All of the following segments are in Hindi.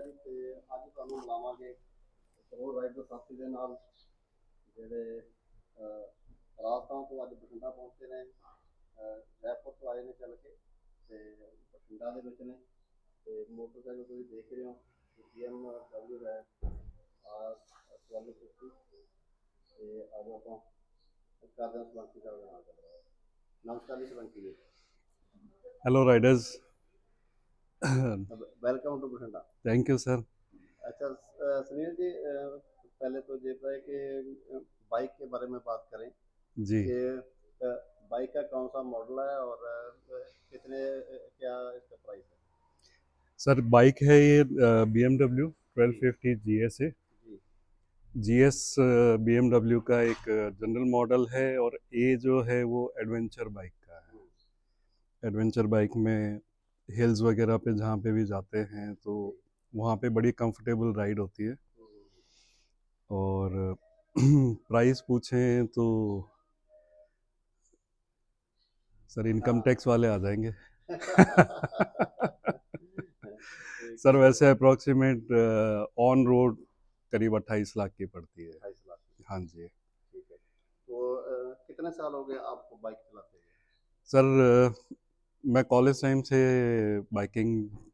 ਜੀ ਤੇ ਅੱਜ ਤੁਹਾਨੂੰ ਮਿਲਾਵਾਂਗੇ ਇੱਕ ਹੋਰ ਰਾਈਡਰ ਸਾਥੀ ਦੇ ਨਾਲ ਜਿਹੜੇ ਰਾਜਸਥਾਨ ਤੋਂ ਅੱਜ ਬਠਿੰਡਾ ਪਹੁੰਚੇ ਨੇ। ਜੈਪੁਰ ਤੋਂ ਆਏ ਨੇ ਚੱਲ ਕੇ ਤੇ ਬਠਿੰਡਾ ਦੇ ਵਿੱਚ ਨੇ ਤੇ ਮੋਟਰਸਾਈਕਲ ਤੁਸੀਂ ਦੇਖ ਰਹੇ ਹੋ BMW ਹੈ ਆਰ 1250 ਤੇ ਅੱਜ ਆਪਾਂ ਕਰਦੇ ਹਾਂ ਸਲੰਕੀ ਸਾਹਿਬ ਦੇ ਨਾਲ ਗੱਲ। ਨਮਸਕਾਰ ਜੀ ਸਲੰਕੀ ji. Hello riders. Welcome to Bathinda. Thank you sir. अच्छा सुनील जी, पहले तो ये है कि बाइक के बारे में बात करें जी कि बाइक का कौन सा मॉडल है और कितने क्या इसका प्राइस है। सर बाइक है ये BMW 1250 GS है। जी GS BMW का एक जनरल मॉडल है और ये जो है वो एडवेंचर बाइक का है। एडवेंचर बाइक में हिल्स वगैरह पे जहाँ पे भी जाते हैं तो वहाँ पे बड़ी कंफर्टेबल राइड होती है। और प्राइस पूछें तो सर इनकम टैक्स वाले आ जाएंगे। सर वैसे अप्रोक्सीमेट ऑन रोड करीब 28 लाख की पड़ती है। 28 लाख की। हाँ जी ठीक है। तो कितने साल हो गए आपको बाइक चलाते हुए। सर मैं कॉलेज टाइम से बाइकिंग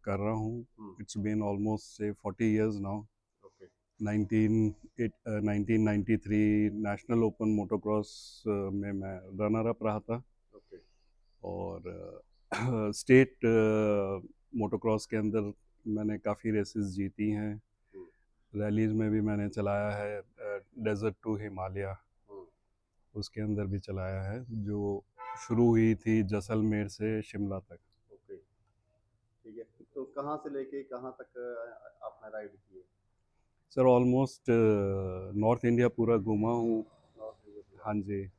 कर रहा हूँ। इट्स बीन ऑलमोस्ट से 40 years now. Okay 1993 national open motocross में मैं रनर अप रहा था। ओके और स्टेट मोटोक्रॉस के अंदर मैंने काफ़ी रेसेस जीती हैं। रैलीज में भी मैंने चलाया है। डेजर्ट टू हिमालय उसके अंदर भी चलाया है जो शुरू हुई थी जैसलमेर से शिमला तक। ओके ठीक है। तो कहाँ से लेके कहाँ तक आपने राइड की है। सर ऑलमोस्ट नॉर्थ इंडिया पूरा घूमा हूँ। North India. हाँ जी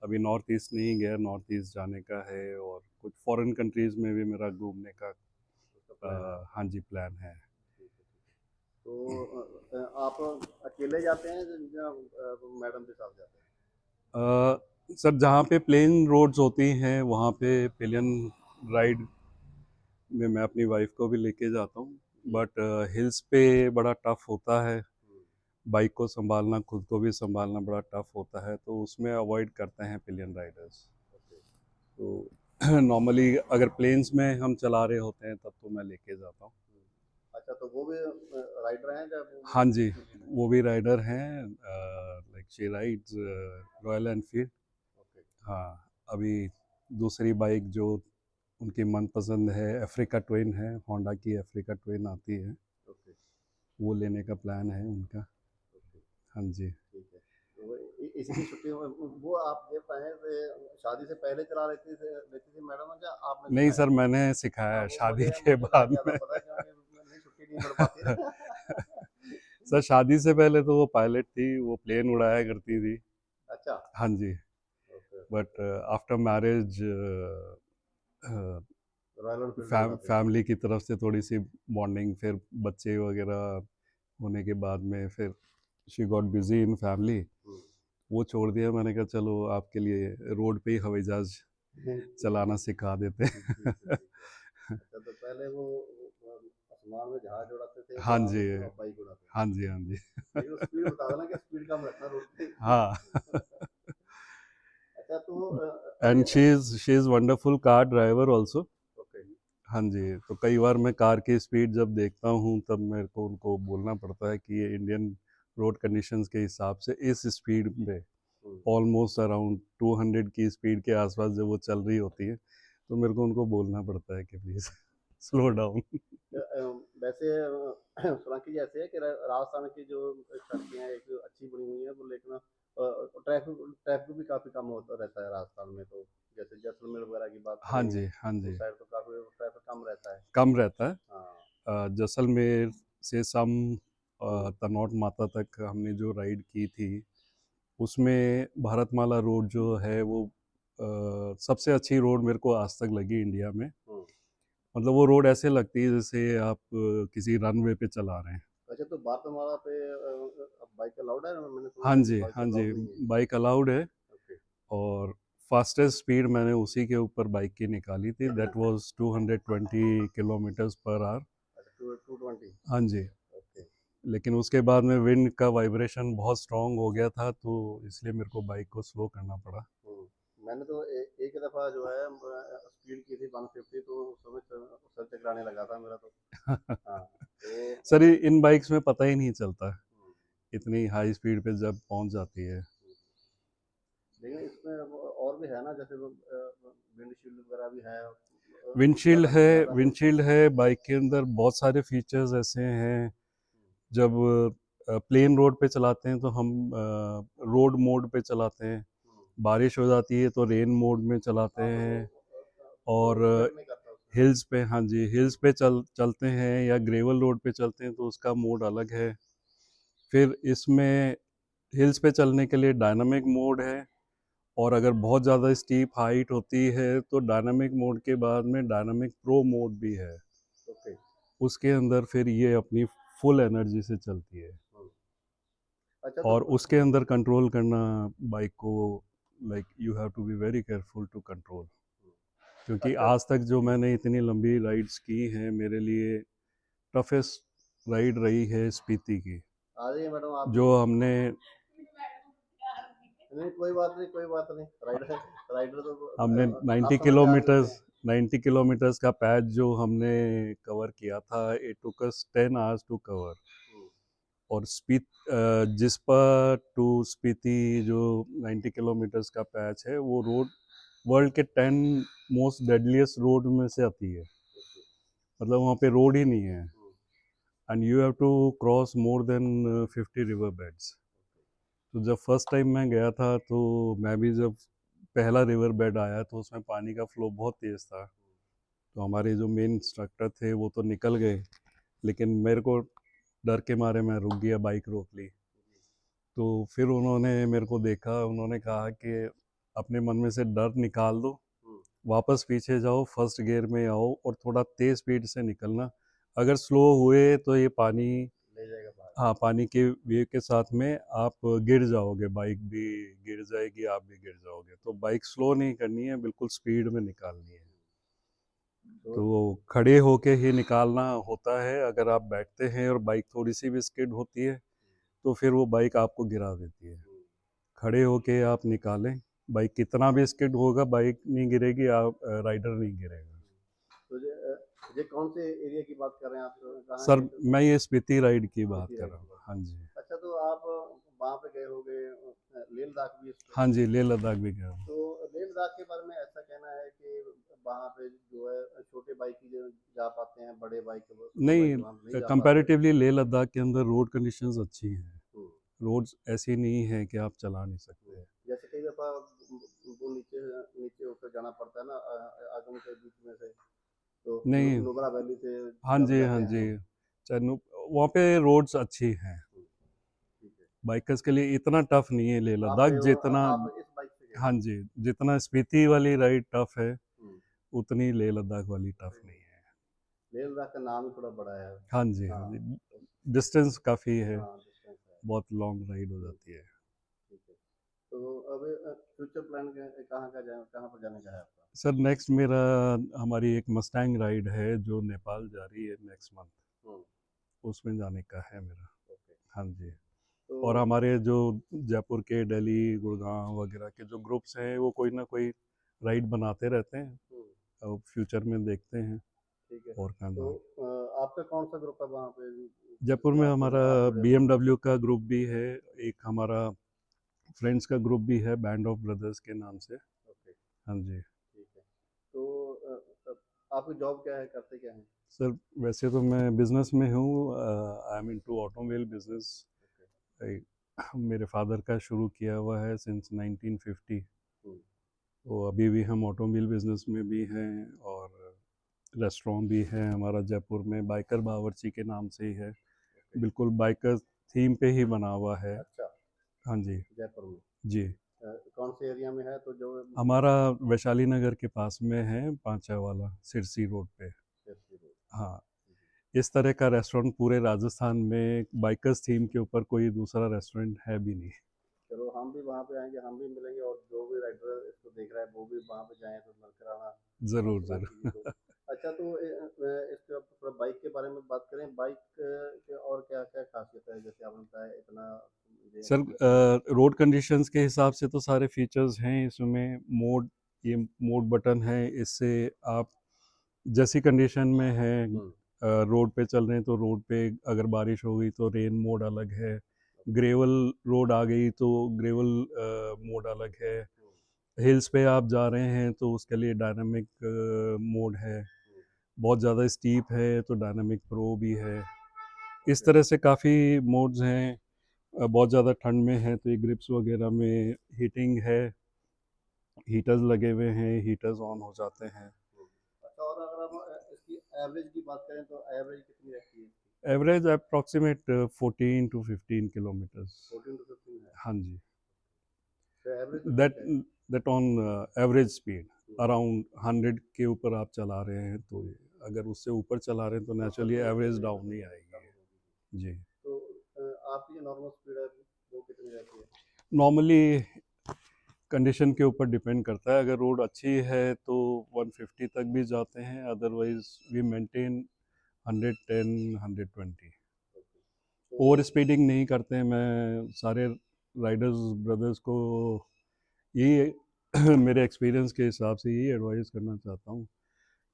अभी नॉर्थ ईस्ट नहीं गया, नॉर्थ ईस्ट जाने का है और कुछ फॉरेन कंट्रीज़ में भी मेरा घूमने का हाँ जी प्लान है। तो आप अकेले जाते हैं या मैडम के साथ जाते हैं। सर जहाँ पे प्लेन रोड्स होती हैं वहाँ पे पिलियन राइड में मैं अपनी वाइफ को भी लेके जाता हूँ। बट हिल्स पे बड़ा टफ होता है, बाइक को संभालना, खुद को भी संभालना बड़ा टफ होता है, तो उसमें अवॉइड करते हैं पिलियन राइडर्स। तो नॉर्मली अगर प्लेन्स में हम चला रहे होते हैं तब तो मैं लेके जाता हूँ। अच्छा तो वो भी राइडर हैं जब। हाँ जी वो भी राइडर हैं। Like she rides royal Enfield. हाँ अभी दूसरी बाइक जो उनकी मनपसंद है अफ्रीका ट्विन है, होंडा की अफ्रीका ट्विन आती है, वो लेने का प्लान है उनका। हाँ जी ठीक है। तो इसकी छुट्टियों में वो आप ये पाए शादी से पहले चला लेती थी मैडम या आपने नहीं सिखाया। सर मैंने सिखाया है शादी के मुझे लग बाद गया था में। पता क्योंकि नहीं छुट्टी नहीं मिल पाती। सर शादी से पहले तो वो पायलट थी, वो प्लेन उड़ाया करती थी। अच्छा हाँ जी but after marriage Royal Enfield family की तरफ से थोड़ी सी बॉन्डिंग, फिर बच्चे वगैरह होने के बाद में फिर she got busy in family, वो छोड़ दिया। मैंने कहा चलो आपके लिए रोड पे ही हवाई जहाज चलाना सिखा देते हैं। अच्छा तो पहले वो आसमान में जहाज उड़ाते थे हाँ जी अब बाइक उड़ाते हैं। हाँ जी हाँ जी लेकिन स्पीड बता देना कि स्पीड कम रखना रोड पे। हाँ अच्छा तो and she is wonderful car driver also. Okay हाँ जी तो कई बार मैं कार की स्पीड जब देखता हूँ तब मेरे को उनको बोलना पड़ता है कि ये इंडियन रोड कंडीशंस के हिसाब से इस स्पीड पे ऑलमोस्ट अराउंड 200 की स्पीड के आसपास जब वो चल रही होती है तो मेरे को उनको बोलना पड़ता है कि प्लीज़ स्लो डाउन। वैसे सोलंकी जी ऐसे है कि राजस्थान की जो सड़कें हैं एक अच्छी बनी हुई है वो, लेकिन ट्रैफिक ट्रैफिक भी काफ़ी कम होता रहता है राजस्थान में। तो जैसे जैसलमेर वगैरह की बात हाँ करें जी हाँ उस जी साइड तो काफ़ी ट्रैफिक कम रहता है। कम रहता है। हाँ जैसलमेर से सम तनौट माता तक हमने जो राइड की थी उसमें भारतमाला रोड जो है वो सबसे अच्छी रोड मेरे को आज तक लगी इंडिया में। मतलब वो रोड ऐसे लगती है जैसे आप किसी रनवे पे चला रहे हैं। अच्छा तो भारतमाला पे बाइक अलाउड है। मैंने सुना हाँ था कि जी बाइक हाँ जी अलाउड नहीं है। बाइक अलाउड है। ओके और फास्टेस्ट स्पीड मैंने उसी के ऊपर बाइक की निकाली थी, that was 220 kilometres per hour. अच्छा 220। हाँ जी। ओके। लेकिन उसके बाद में विंड का वाइब्रेशन बहुत स्ट्रांग हो गया था, तो इसलिए मेरे को बाइक को स्लो करना पड़ा। मैंने तो एक दफ़ा जो है स्पीड की थी 150, तो उस समय सर चकराने लगा था मेरा तो। हाँ, तो सर इन बाइक्स में पता ही नहीं चलता हम्म, इतनी हाई स्पीड पे जब पहुंच जाती है। लेकिन इसमें और भी है ना, जैसे विंडशील्ड वगैरह भी है, विंडशील्ड ज़्यादा है, ज़्यादा लोड। विंडशील्ड है, बाइक के अंदर बहुत सारे फीचर्स ऐसे हैं। जब प्लेन रोड पे चलाते हैं तो हम रोड मोड पे चलाते हैं, बारिश हो जाती है तो रेन मोड में चलाते हाँ, तो हैं, फ्लो और डिपेंड नहीं करता उसमें। हिल्स पे, हाँ जी, हिल्स पे चलते हैं या ग्रेवल रोड पे चलते हैं तो उसका मोड अलग है। फिर इसमें हिल्स पे चलने के लिए डायनामिक मोड है, और अगर बहुत ज़्यादा स्टीप हाइट होती है तो डायनामिक मोड के बाद में डायनामिक प्रो मोड भी है। ओके। उसके अंदर फिर ये अपनी फुल एनर्जी से चलती है, अच्छा, तो और उसके अंदर कंट्रोल करना बाइक को, like you have to be very careful to control. क्योंकि अच्छा। आज तक जो मैंने इतनी लंबी राइड्स की हैं, मेरे लिए टफेस्ट राइड रही है स्पीति की, आ जाइए मैडम आप भी। जो हमने नहीं, कोई बात नहीं, कोई बात नहीं, राइडर राइडर तो 90 हर समय तैयार ही होते किलोमीटर्स हैं। 90 किलोमीटर्स का पैच जो हमने कवर किया था, it took us 10 hours to cover. Hmm, और जिस्पा टू स्पीति जो 90 किलोमीटर्स का पैच है, वो रोड वर्ल्ड के 10 मोस्ट डेडलीस्ट रोड में से आती है। मतलब वहाँ पे रोड ही नहीं है, and you have to cross more than 50 river beds. तो जब फर्स्ट टाइम मैं गया था, तो मैं भी जब पहला रिवर बेड आया तो उसमें पानी का फ्लो बहुत तेज़ था, तो हमारे जो मेन इंस्ट्रक्टर थे वो तो निकल गए, लेकिन मेरे को डर के मारे मैं रुक गया, बाइक रोक ली। तो फिर उन्होंने मेरे को देखा, उन्होंने कहा कि अपने मन में से डर निकाल दो, वापस पीछे जाओ, फर्स्ट गियर में आओ और थोड़ा तेज़ स्पीड से निकलना। अगर स्लो हुए तो ये पानी, ले जाएगा बाहर। हाँ, पानी के वेव के साथ में आप गिर जाओगे, बाइक भी गिर जाएगी, आप भी गिर जाओगे। तो बाइक स्लो नहीं करनी है, बिल्कुल स्पीड में निकालनी है। तो तो खड़े होके ही निकालना होता है। अगर आप बैठते हैं और बाइक थोड़ी सी भी स्किड होती है तो फिर वो बाइक आपको गिरा देती है। खड़े होके आप निकालें, बाइक कितना भी स्किड होगा, बाइक नहीं गिरेगी, आप राइडर नहीं गिरेगा। तो ये कौन से एरिया की बात कर रहे हैं आप, कहाँ सर गए थे? मैं ये स्पीति राइड की बात स्पीति कर राइड रहा की हूँ, बात। हाँ जी। अच्छा, तो आप वहाँ पे गए होगे, लेह लद्दाख भी इस पे। हाँ जी, लेह लद्दाख भी गया हूँ। तो लेह लद्दाख के बारे में ऐसा कहना है कि वहाँ पे जो है छोटे बाइक ही जो जा पाते हैं, बड़े बाइक छोटे बाइक वहाँ नहीं नहीं, जा पाते। कंपैरेटिवली लेह लद्दाख के अंदर रोड कंडीशंस अच्छी हैं। हम्म, रोड्स ऐसी नहीं है कि आप चला नहीं सकते। जैसे कई दफ़ा वो नीचे नीचे होकर जाना पड़ता है ना, आगम के बीच में से, तो नहीं, नुब्रा वैली से हाँ जब जी, हाँ जाते हैं जी, लोग। चैनू वहाँ पे रोड्स अच्छी हैं, ठीक है। बाइकर्स के लिए इतना टफ नहीं है लेह आप गए लद्दाख हो, जितना। आप इस बाइक से गए हाँ हो। जी, जितना स्पीति वाली राइड टफ है, हम्म, उतनी लेह लद्दाख वाली टफ नहीं है। लेह लद्दाख का नाम ही थोड़ा बड़ा है। हाँ जी, हाँ हाँ, जी, डिस्टेंस काफ़ी है, हाँ, डिस्टेंस है। बहुत लॉन्ग राइड हो जाती है। ठीक है। तो अब फ्यूचर प्लान कहाँ पर जाने का है आपका? सर नेक्स्ट मेरा, हमारी एक मस्टैंग राइड है जो नेपाल जा रही है नेक्स्ट मंथ, हम्म, उसमें जाने का है मेरा। ओके। हाँ जी। तो और हमारे जो जयपुर के, दिल्ली, गुड़गांव वगैरह के जो ग्रुप्स हैं, वो कोई ना कोई राइड बनाते रहते हैं। अब फ्यूचर में देखते हैं ठीक है। और कहाँ तो जाएं। आपका कौन सा ग्रुप है वहाँ पे जयपुर जिसमें में आप हमारा आप जुड़े हुए हैं? BMW का ग्रुप भी है, एक हमारा फ्रेंड्स का ग्रुप भी है, बैंड ऑफ ब्रदर्स के नाम से। ओके, हाँ जी। ठीक है। तो आपकी जॉब क्या है, करते क्या हैं? सर वैसे तो मैं बिज़नेस में हूँ, I am into automobile business. Okay. मेरे फादर का शुरू किया हुआ है सिंस 1950। हम्म, तो अभी भी हम ऑटोमोबाइल बिजनेस में भी हैं, और रेस्टोरेंट भी है हमारा जयपुर में, बाइकर बावर्ची के नाम से ही है। ओके। बिल्कुल बाइकर थीम पे ही बना हुआ है। अच्छा, हाँ जी। जयपुर में जी, कौन से एरिया में है, तो जो हमारा वैशाली नगर के पास में है, पांचा वाला सिरसी रोड पे। जयपुर में। हाँ, इस तरह का रेस्टोरेंट पूरे राजस्थान में बाइकर्स थीम के ऊपर कोई दूसरा रेस्टोरेंट है भी नहीं। चलो, हम भी वहाँ पे आएंगे, हम भी मिलेंगे, और जो भी राइडर इसको देख रहा है वो भी वहाँ पे जाएं तो मिलकर आना, ज़रूर प्लान कीजिए ज़रूर। तो। अच्छा, तो इसका थोड़ा बाइक के बारे में बात करें, बाइक के और क्या क्या खासियत है, जैसे आपने बताया इतना मुझे सर रोड कंडीशंस के हिसाब से तो सारे फीचर्स हैं इसमें। ये मोड बटन है, इससे आप जैसी कंडीशन में है रोड पे चल रहे हैं तो रोड पे अगर बारिश हो गई तो रेन मोड अलग है, ग्रेवल रोड आ गई तो ग्रेवल मोड अलग है, हिल्स पे आप जा रहे हैं तो उसके लिए डायनामिक मोड है, बहुत ज़्यादा स्टीप है तो डायनामिक प्रो भी है। इस तरह से काफ़ी मोड्स हैं। बहुत ज़्यादा ठंड में है तो ये ग्रिप्स वगैरह में हीटिंग है, हीटर्स लगे हुए हैं, हीटर्स ऑन हो जाते हैं। अच्छा, और अगर हम इसकी एवरेज की बात करें तो एवरेज कितनी रहती है? Average approximate 14 to 15 kilometres. 14 to 15 है, हाँ जी, तो एवरेज तो दैट ठीक है। That on average speed around 100 के ऊपर आप चला रहे हैं तो अगर उससे ऊपर चला रहे हैं तो नेचुरली एवरेज डाउन ही आएगी जी। तो आपकी जो नॉर्मल स्पीड है वो कितनी रहती है? नॉर्मली कंडीशन के ऊपर डिपेंड करता है, अगर रोड अच्छी है तो 150 तक भी जाते हैं, otherwise we maintain 110 120। Over speeding नहीं करते हैं। मैं सारे राइडर्स ब्रदर्स को यही मेरे एक्सपीरियंस के हिसाब से यही एडवाइस करना चाहता हूँ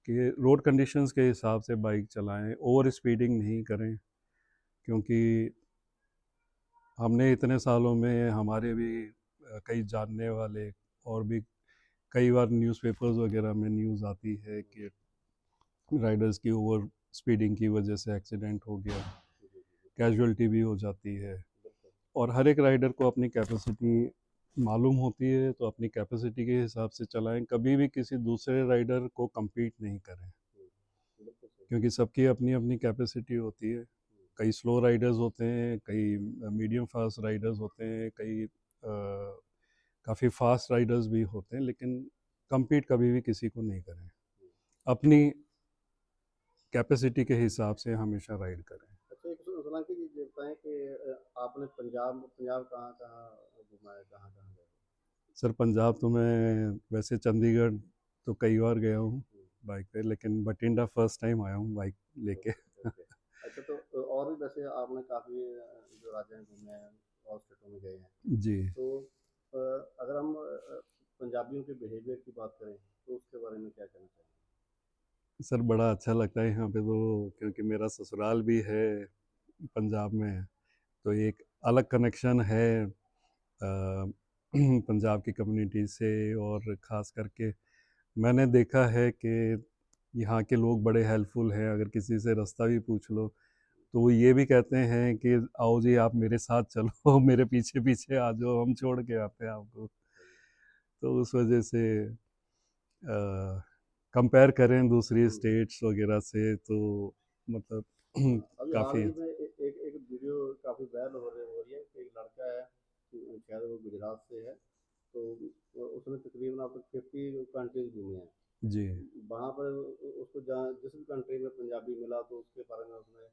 कि रोड कंडीशंस के हिसाब से बाइक चलाएं, ओवर स्पीडिंग नहीं करें, क्योंकि हमने इतने सालों में हमारे भी कई जानने वाले और भी कई बार न्यूज़पेपर्स वगैरह में न्यूज़ आती है कि राइडर्स की ओवर स्पीडिंग की वजह से एक्सीडेंट हो गया, कैजुअल्टी भी हो जाती है। और हर एक राइडर को अपनी कैपेसिटी मालूम होती है तो अपनी कैपेसिटी के हिसाब से चलाएं, कभी भी किसी दूसरे राइडर को compete नहीं करें, क्योंकि सबकी अपनी अपनी कैपेसिटी होती है। कई स्लो राइडर्स होते हैं, कई मीडियम फास्ट राइडर्स होते हैं, कई काफ़ी फास्ट राइडर्स भी होते हैं, लेकिन compete कभी भी किसी को नहीं करें, अपनी कैपेसिटी के हिसाब से हमेशा राइड करें। अच्छा, एक सोलंकी जी ये बताएं कि आपने पंजाब पंजाब कहाँ कहाँ घुमा है, कहाँ कहाँ गए? सर पंजाब तो मैं वैसे चंडीगढ़ तो कई बार गया हूँ बाइक पे, लेकिन बठिंडा फर्स्ट टाइम आया हूँ बाइक लेके। ओके। अच्छा, तो और भी वैसे आपने काफ़ी जो राज्य हैं घूमे हैं और स्टेटों में गए हैं, जी तो अगर हम पंजाबियों के बिहेवियर की बात करें तो उसके बारे में क्या कहना चाहेंगे? सर, बड़ा अच्छा लगता है यहाँ पे तो, क्योंकि मेरा ससुराल भी है पंजाब में, तो एक अलग कनेक्शन है पंजाब की कम्युनिटी से। और ख़ास करके मैंने देखा है कि यहाँ के लोग बड़े हेल्पफुल हैं, अगर किसी से रास्ता भी पूछ लो तो वो ये भी कहते हैं कि आओ जी आप मेरे साथ चलो मेरे पीछे पीछे आ जाओ, हम छोड़ के आते हैं आपको। तो उस वजह से कंपेयर करें दूसरी स्टेट्स वगैरह से तो मतलब अभी हाल काफ़ी। ही में एक एक वीडियो काफ़ी वायरल हो रही है कि एक लड़का है, शायद वो गुजरात से है, तो उसने तकरीबन अब तक 50 कंट्रीज घूमे हैं। जी वहाँ पर उसको जहाँ जिस भी कंट्री में पंजाबी मिला तो उसके बारे में उसने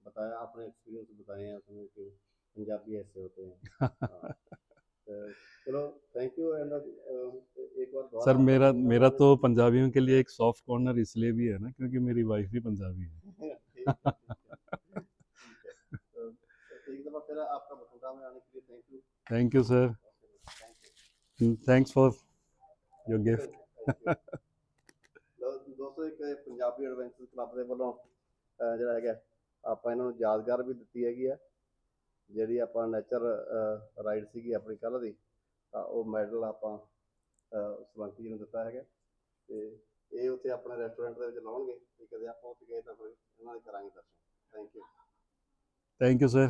बताया, अपने एक्सपीरियंस बताए हैं उसने कि पंजाबी ऐसे होते हैं। हाँ, तो चलो, थैंक यू। एंड एक बार दोबारा सर, आपसे मेरा मिलूंगा मेरा तो तो पंजाबियों के लिए एक सॉफ्ट कॉर्नर इसलिए भी है ना, क्योंकि मेरी वाइफ भी पंजाबी ठीक है, ठीक है, ठीक है। तो एक दफ़ा फिर आपका बठिंडा में आने के लिए थैंक यू। है। Thank you sir, thank you, thanks for your thank you, thank you. Gift. ਦੋਸਤੋ, ਇੱਕ ਪੰਜਾਬੀ ਐਡਵੈਂਚਰ ਕਲੱਬ ਦੇ ਵੱਲੋਂ ਜਿਹੜਾ ਹੈਗਾ ਆਪਾਂ ਇਹਨਾਂ ਨੂੰ ਯਾਦਗਾਰ ਵੀ ਦਿੱਤੀ ਹੈਗੀ ਆ, ਜਿਹੜੀ ਆਪਾਂ ਨੇਚਰ ਰਾਈਡ ਸੀਗੀ ਆਪਣੀ ਕੱਲ੍ਹ ਦੀ, ਤਾਂ ਉਹ ਮੈਡਲ ਆਪਾਂ ਸਲੰਕੀ ਜੀ ਨੂੰ ਦਿੱਤਾ ਹੈਗਾ, ਤੇ ਇਹ ਉੱਥੇ ਆਪਣੇ ਰੈਸਟੋਰੈਂਟ ਦੇ ਵਿੱਚ ਲਾਉਣਗੇ, ਤੇ ਕਦੇ ਆਪਾਂ ਉੱਥੇ ਗਏ ਤਾਂ ਫਿਰ ਇਹਨਾਂ ਦੇ ਕਰਾਂਗੇ ਦਰਸ਼ਨ। Thank you. Thank you sir.